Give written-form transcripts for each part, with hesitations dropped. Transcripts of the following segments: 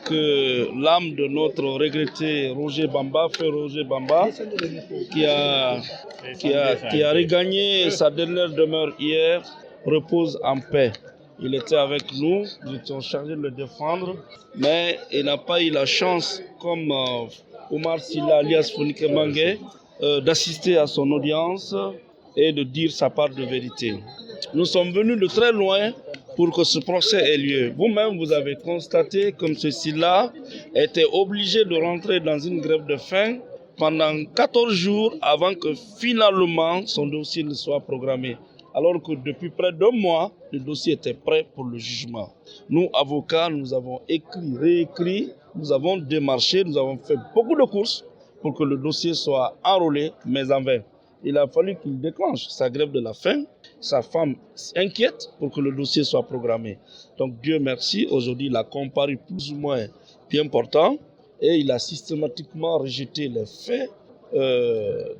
que l'âme de notre regretté Roger Bamba, frère Roger Bamba, qui a regagné sa dernière demeure hier, repose en paix. Il était avec nous, nous étions chargés de le défendre, mais il n'a pas eu la chance, comme Omar Silla alias Fonike Mangé, d'assister à son audience et de dire sa part de vérité. Nous sommes venus de très loin pour que ce procès ait lieu. Vous-même, vous avez constaté que M. Silla était obligé de rentrer dans une grève de faim pendant 14 jours avant que finalement son dossier ne soit programmé. Alors que depuis près d'un mois, le dossier était prêt pour le jugement. Nous, avocats, nous avons écrit, réécrit, nous avons démarché, nous avons fait beaucoup de courses pour que le dossier soit enrôlé, mais en vain. Il a fallu qu'il déclenche sa grève de la faim. Sa femme s'inquiète pour que le dossier soit programmé. Donc Dieu merci, aujourd'hui il a comparu plus ou moins bien portant et il a systématiquement rejeté les faits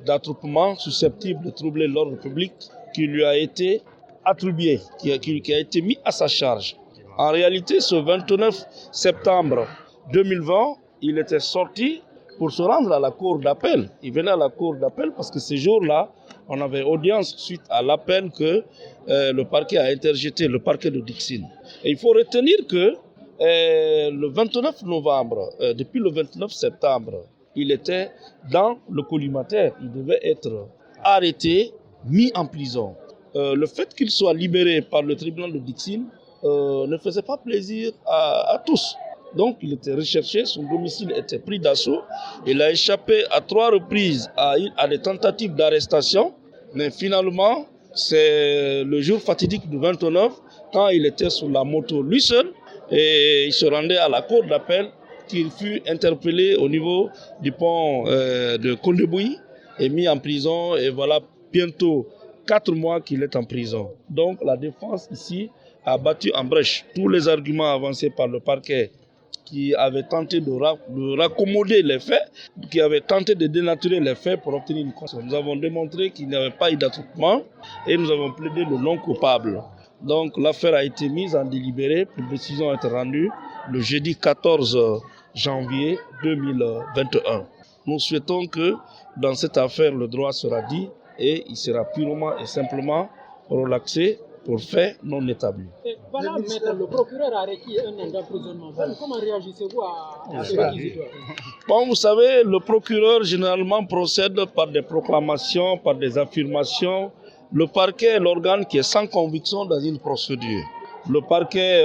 d'attroupement susceptibles de troubler l'ordre public qui lui a été attribué, qui a été mis à sa charge. En réalité, ce 29 septembre 2020, il était sorti pour se rendre à la cour d'appel. Il venait à la cour d'appel parce que ce jour-là, on avait audience suite à l'appel que le parquet a interjeté, le parquet de Dixine. Et il faut retenir que le 29 novembre, depuis le 29 septembre, il était dans le collimateur. Il devait être arrêté, mis en prison. Le fait qu'il soit libéré par le tribunal de Dixine ne faisait pas plaisir à tous. Donc il était recherché, son domicile était pris d'assaut. Il a échappé à 3 reprises à des tentatives d'arrestation. Mais finalement, c'est le jour fatidique du 29, quand il était sur la moto lui seul, et il se rendait à la cour d'appel, qu'il fut interpellé au niveau du pont de Kondeboui et mis en prison. Et voilà bientôt 4 mois qu'il est en prison. Donc la défense ici a battu en brèche tous les arguments avancés par le parquet qui avait tenté de raccommoder les faits, qui avait tenté de dénaturer les faits pour obtenir une cause. Nous avons démontré qu'il n'y avait pas eu d'attroupement et nous avons plaidé le non coupable. Donc l'affaire a été mise en délibéré, puis une décision a été rendue le jeudi 14 janvier 2021. Nous souhaitons que dans cette affaire, le droit sera dit et il sera purement et simplement relaxé pour faits non établis. Voilà, maître, le procureur a requis un an d'emprisonnement. Comment réagissez-vous à ce réquisitoire? Bon, vous savez, le procureur généralement procède par des proclamations, par des affirmations. Le parquet est l'organe qui est sans conviction dans une procédure. Le parquet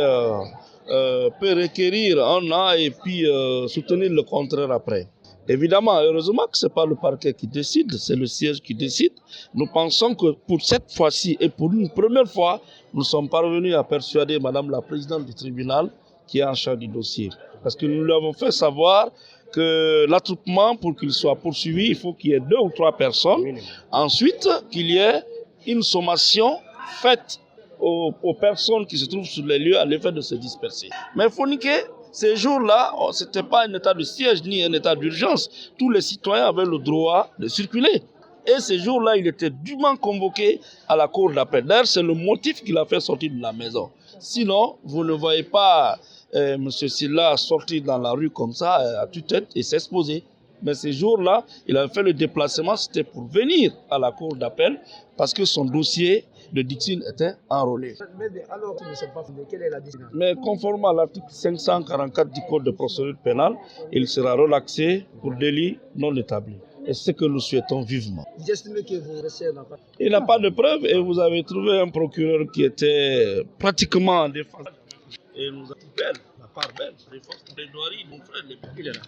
peut requérir un an et puis soutenir le contraire après. Évidemment, heureusement que ce n'est pas le parquet qui décide, c'est le siège qui décide. Nous pensons que pour cette fois-ci et pour une première fois, nous sommes parvenus à persuader Madame la Présidente du tribunal qui est en charge du dossier. Parce que nous lui avons fait savoir que l'attroupement, pour qu'il soit poursuivi, il faut qu'il y ait 2 ou 3 personnes. Ensuite, qu'il y ait une sommation faite aux personnes qui se trouvent sur les lieux à l'effet de se disperser. Mais Fonike, ces jours-là, ce n'était pas un état de siège ni un état d'urgence. Tous les citoyens avaient le droit de circuler. Et ces jours-là, il était dûment convoqué à la cour d'appel. D'ailleurs, c'est le motif qui l'a fait sortir de la maison. Sinon, vous ne voyez pas M. Silla sortir dans la rue comme ça, à tue-tête, et s'exposer. Mais ces jours-là, il a fait le déplacement, c'était pour venir à la cour d'appel parce que son dossier de Dixine était enrôlé. Alors, nous ne sommes pas fondés. Quelle est la décision? Mais conformément à l'article 544 du Code de procédure pénale, il sera relaxé pour délit non établi. Et c'est ce que nous souhaitons vivement. Vous estimez que vous restez dans la... Il n'a pas de preuves et vous avez trouvé un procureur qui était pratiquement en défense. Et nous avons belle, la part belle, défense, plaidoirie, mon frère, il est là.